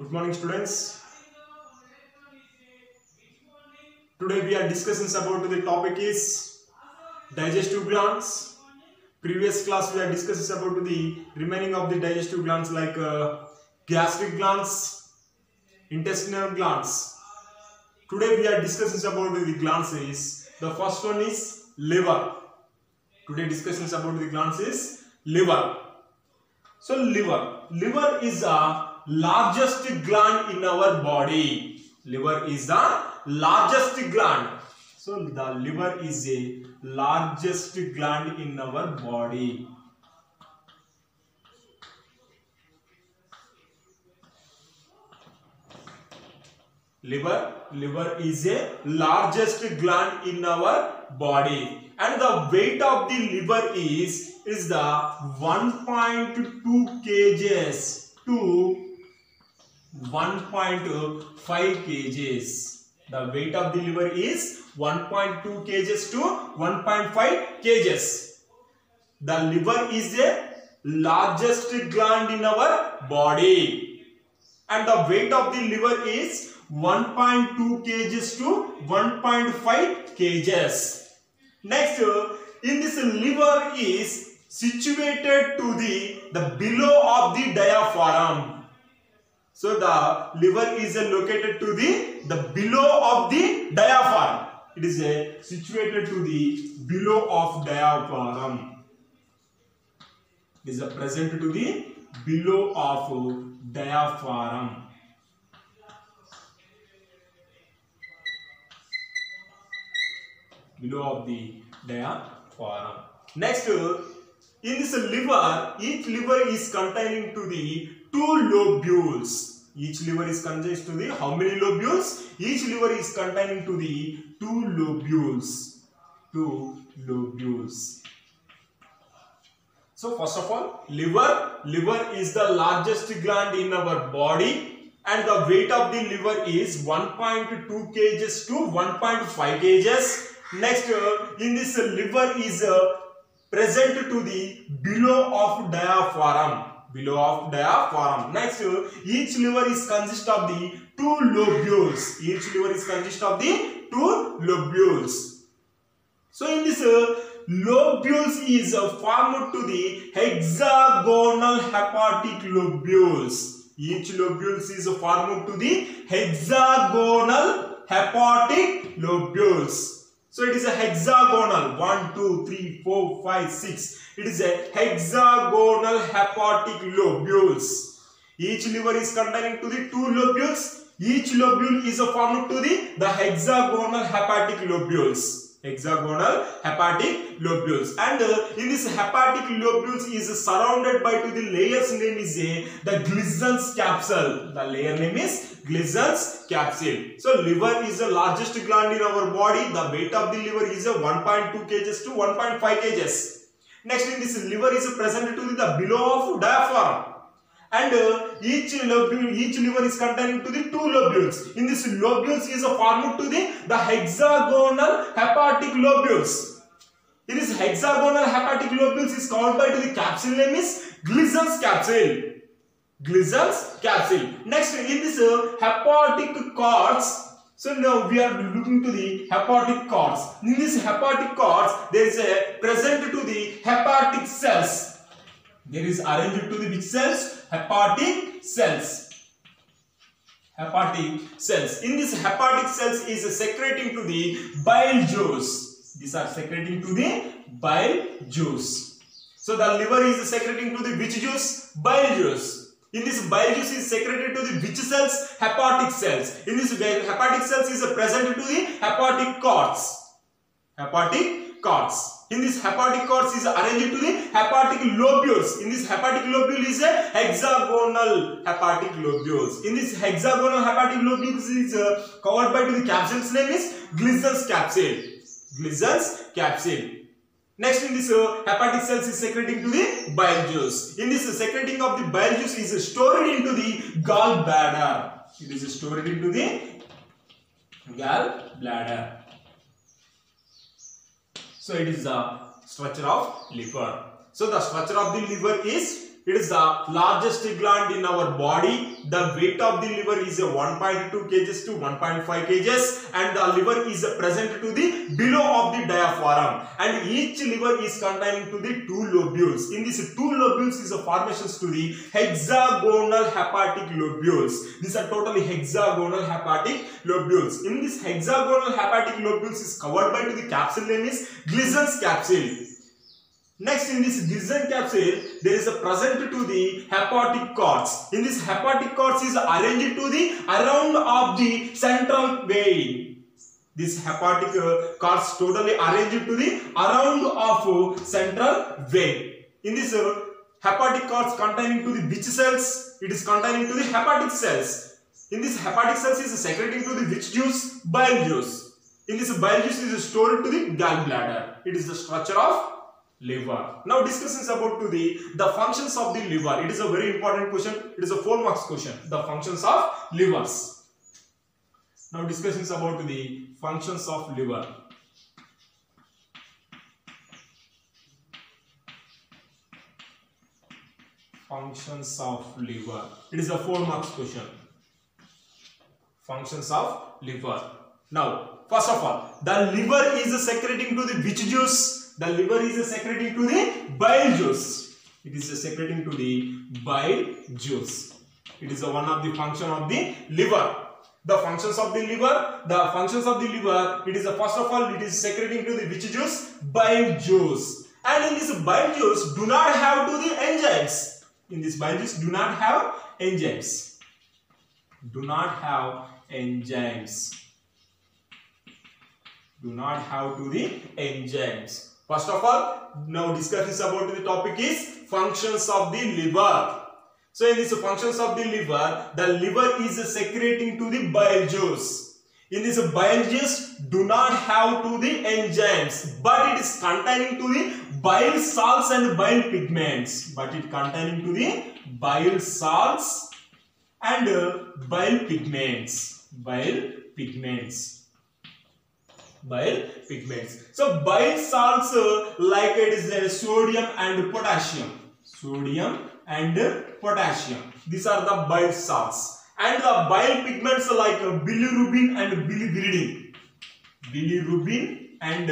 Good morning, students. Today we are discussing about the topic is digestive glands. Previous class we are discussing about the remaining of the digestive glands like gastric glands, intestinal glands. Today we are discussing about the glands is the first one is liver. Today discussions about the glands is liver. So liver is the largest gland in our body. Liver is the largest gland. So the liver is a largest gland in our body. Liver is a largest gland in our body, and the weight of the liver is the 1.2 kgs to 1.5 kgs. The weight of the liver is 1.2 kgs to 1.5 kgs. The liver is a largest gland in our body, and the weight of the liver is 1.2 kgs to 1.5 kgs. Next, in this liver is situated to the below of the diaphragm. So the liver is located to the below of the diaphragm. It is situated to the below of diaphragm. It is present to the below of diaphragm. Below of the diaphragm. Next, in this liver, each liver is containing to the 2 lobules. Each liver is contains to the how many lobules? Each liver is containing to the 2 lobules. 2 lobules. So first of all, liver is the largest gland in our body, and the weight of the liver is 1.2 kgs to 1.5 kgs. Next, in this liver is present to the below of diaphragm. Below of diaphragm. Next, each liver is consist of the 2 lobules. Each liver is consist of the 2 lobules. So in this lobules is formed to the hexagonal hepatic lobules. Each lobules is formed to the hexagonal hepatic lobules. So it is a hexagonal 1, 2, 3, 4, 5, 6. It is a hexagonal hepatic lobules. Each liver is containing to the 2 lobules. Each lobule is formed to the hexagonal hepatic lobules. Hexagonal hepatic lobules, and in this hepatic lobules is surrounded by to the layers name is the Glissen's capsule. The layer name is Glissen's capsule. So liver is the largest gland in our body. The weight of the liver is 1.2 kgs to 1.5 kgs. Next, in this liver is present to the below of diaphragm, and each liver is containing to the 2 lobules. In this lobules is formed to the hexagonal hepatic lobules. In this hexagonal hepatic lobules is covered by to the capsule name is Glissen's capsule. Glissen's capsule. Next, in this hepatic cords. So now we are looking to the hepatic cords. In this hepatic cords, there is a present to the hepatic cells. There is arranged to the which cells? Hepatic cells. Hepatic cells. In this hepatic cells is secreting to the bile juice. These are secreting to the bile juice. So the liver is secreting to the which juice? Bile juice. In this bile juice is secreted to the which cells? Hepatic cells. In this hepatic cells is present to the hepatic cords. Hepatic cords. In this hepatic cords is arranged to the hepatic lobules. In this hepatic lobule is a hexagonal hepatic lobules. In this hexagonal hepatic lobules is covered by to the capsule's name is Glissen's capsule. Glissen's capsule. Next, in this hepatic cells is secreting to the bile juice. In this secreting of the bile juice is stored into the gallbladder. It is stored into the gallbladder. So it is the structure of liver. So the structure of the liver is, it is the largest gland in our body. the weight of the liver is 1.2 kgs to 1.5 kgs, and the liver is present to the below of the diaphragm, and each liver is containing to the 2 lobules. In these 2 lobules is a formations to the hexagonal hepatic lobules. These are totally hexagonal hepatic lobules. In this hexagonal hepatic lobules is covered by to the capsule name is Glissen's capsule. Next, in this Glissen's capsule, there is a present to the hepatic cords. In this hepatic cords is arranged to the around of the central vein. This hepatic cords totally arranged to the around of central vein. In this hepatic cords containing to the which cells? It is containing to the hepatic cells. In this hepatic cells is secreting to the which juice? Bile juice. In this bile juice is stored to the gallbladder. It is the structure of liver. Now discussions about to the functions of the liver. It is a very important question. It is a 4 marks question. The functions of livers. Now discussions about the functions of liver. Functions of liver. It is a 4 marks question. Functions of liver. Now, first of all, the liver is secreting to the which juice? The liver is secreting to the bile juice. It is secreting to the bile juice. It is one of the function of the liver. The functions of the liver. The functions of the liver. It is first of all, it is secreting to the which juice? Bile juice. And in this bile juice, do not have to the enzymes. In this bile juice, do not have enzymes. Do not have enzymes. Do not have to the enzymes. First of all, now discussions about the topic is functions of the liver. So in this functions of the liver is secreting to the bile juice. In this bile juice, do not have to the enzymes, but it is containing to the bile salts and bile pigments. But it containing to the bile salts and bile pigments. Bile pigments. Bile pigments. So bile salts like it is sodium and potassium. Sodium and potassium. These are the bile salts. And the bile pigments like bilirubin and biliverdin. Bilirubin and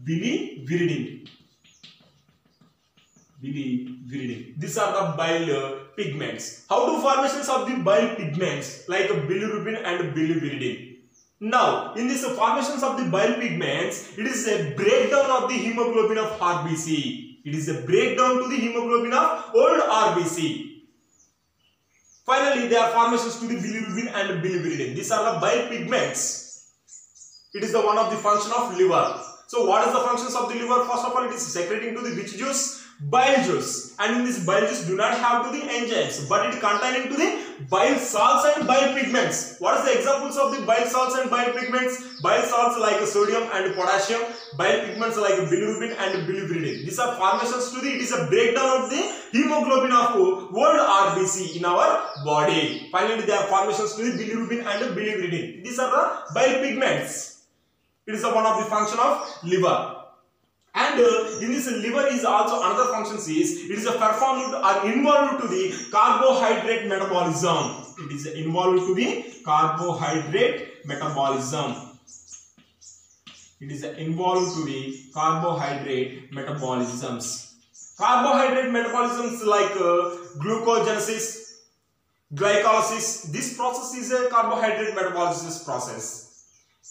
biliverdin. Biliverdin. These are the bile pigments. How do formations of the bile pigments like bilirubin and biliverdin? Now, in this formations of the bile pigments, it is a breakdown of the hemoglobin of RBC. It is a breakdown to the hemoglobin of old RBC. Finally, there are formations to the bilirubin and biliverdin. These are the bile pigments. It is the one of the function of liver. So, what is the functions of the liver? First of all, it is secreting to the which juice? Bile juice. And in this bile juice, do not have to the enzymes, but it containing to the bile salts and bile pigments. What is the examples of the bile salts and bile pigments? Bile salts like sodium and potassium, bile pigments like bilirubin and biliverdin. These are formations to the, it is a breakdown of the hemoglobin of old RBC in our body. Finally, there are formations to the bilirubin and biliverdin. These are the bile pigments. It is one of the function of liver. And in this liver is also another function is it is performed or involved to the carbohydrate metabolism. It is involved to the carbohydrate metabolism. It is involved to the carbohydrate metabolisms. Carbohydrate metabolisms like glucogenesis, glycolysis. This process is a carbohydrate metabolism process.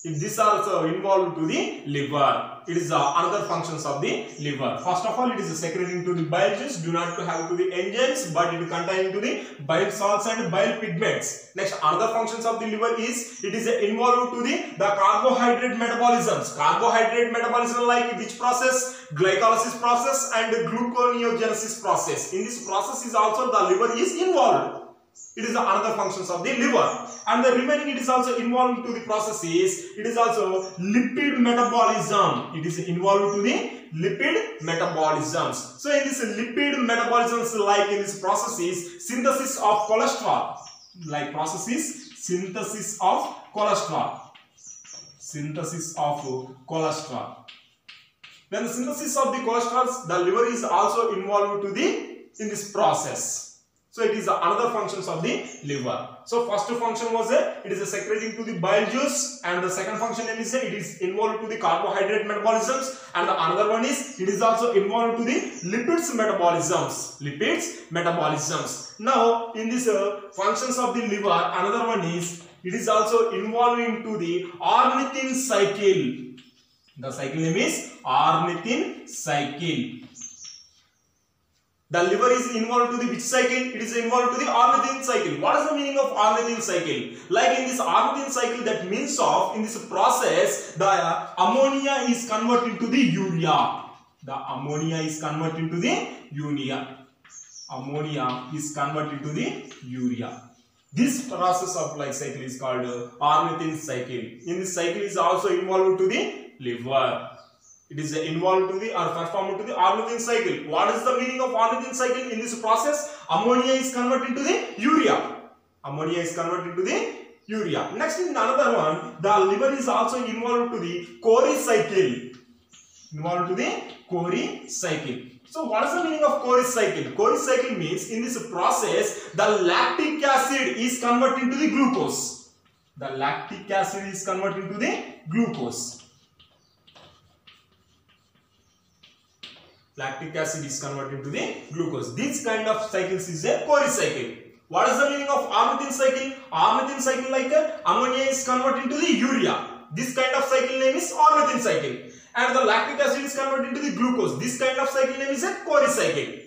If these are also involved to the liver, it is another functions of the liver. First of all, it is secreting to the bile juice, do not have to the enzymes, but it is containing to the bile salts and bile pigments. Next, another functions of the liver is it is involved to the carbohydrate metabolisms. Carbohydrate metabolism like which process? Glycolysis process and gluconeogenesis process. In this process is also the liver is involved. It is another functions of the liver. And the remaining it is also involved to the processes. It is also lipid metabolism. It is involved to the lipid metabolisms. So in this lipid metabolisms like in this processes synthesis of cholesterol. Like processes synthesis of cholesterol. Synthesis of cholesterol. When the synthesis of the cholesterol, the liver is also involved to the in this process. So it is another functions of the liver. So first function was it is secreting to the bile juice, and the second function is it is involved to the carbohydrate metabolisms, and the another one is it is also involved to the lipids metabolisms. Now in this functions of the liver, another one is it is also involving to the ornithine cycle. The cycle name is ornithine cycle. The liver is involved to the which cycle? It is involved to the ornithine cycle. What is the meaning of ornithine cycle? Like in this ornithine cycle, that means of in this process, the ammonia is converted to the urea. The ammonia is converted to the urea. Ammonia is converted to the urea. This process of life cycle is called ornithine cycle. In this cycle is also involved to the liver. It is involved to the or performed to the ornithine cycle. What is the meaning of ornithine cycle? In this process, ammonia is converted to the urea. Ammonia is converted to the urea. Next in another one, the liver is also involved to the Cori cycle. Involved to the Cori cycle. So what is the meaning of Cori cycle? Cori cycle means in this process, the lactic acid is converted to the glucose. The lactic acid is converted to the glucose. Lactic acid is converted to the glucose. This kind of cycles is a Cori cycle. What is the meaning of ornithine cycle? Ornithine cycle like ammonia is converted to the urea. This kind of cycle name is ornithine cycle. And the lactic acid is converted to the glucose. This kind of cycle name is a Cori cycle.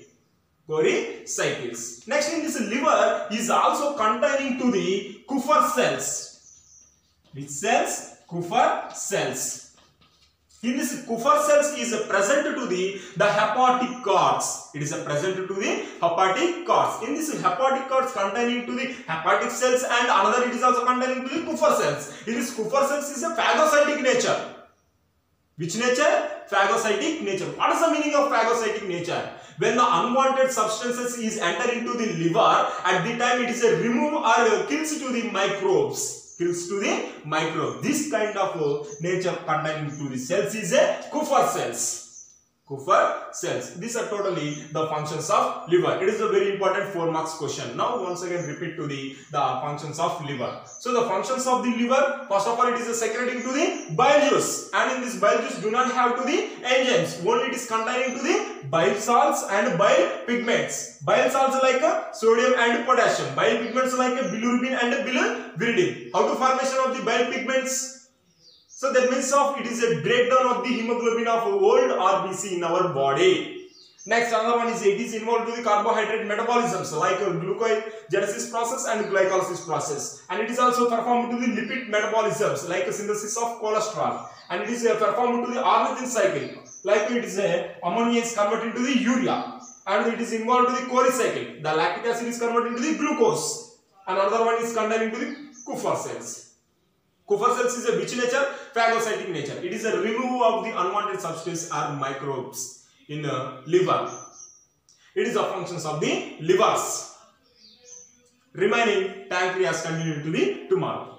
Cori cycles. Next in this liver is also containing to the Kupffer cells. Which cells? Kupffer cells. In this Kupffer cells is present to the hepatic cords. It is present to the hepatic cords. In this hepatic cords containing to the hepatic cells, and another it is also containing to the Kupffer cells. In this Kupffer cells is a phagocytic nature. Which nature? Phagocytic nature. What is the meaning of phagocytic nature? When the unwanted substances is enter into the liver, at the time it is a remove or kills to the microbes. Kills to the microbe. This kind of nature containing to the cells is a Kupffer cells. Kupffer cells. These are totally the functions of liver. It is a very important 4 marks question. Now once again repeat to the functions of liver. So the functions of the liver, first of all it is secreting to the bile juice, and in this bile juice do not have to the enzymes. Only it is containing to the bile salts and bile pigments. Bile salts like sodium and potassium. Bile pigments like bilirubin and biliverdin. How to formation of the bile pigments? So that means of it is a breakdown of the hemoglobin of old RBC in our body. Next another one is it is involved to the carbohydrate metabolisms like glucogenesis process and glycolysis process, and it is also performed to the lipid metabolisms like synthesis of cholesterol, and it is performed to the ornithine cycle like it is ammonia is converted to the urea, and it is involved to the Cori cycle. The lactic acid is converted to the glucose, and another one is containing to the Kupffer cells. Kupffer cells is a which nature? Phagocytic nature. It is a removal of the unwanted substance or microbes in the liver. It is the functions of the livers. Remaining pancreas continue to the tomorrow.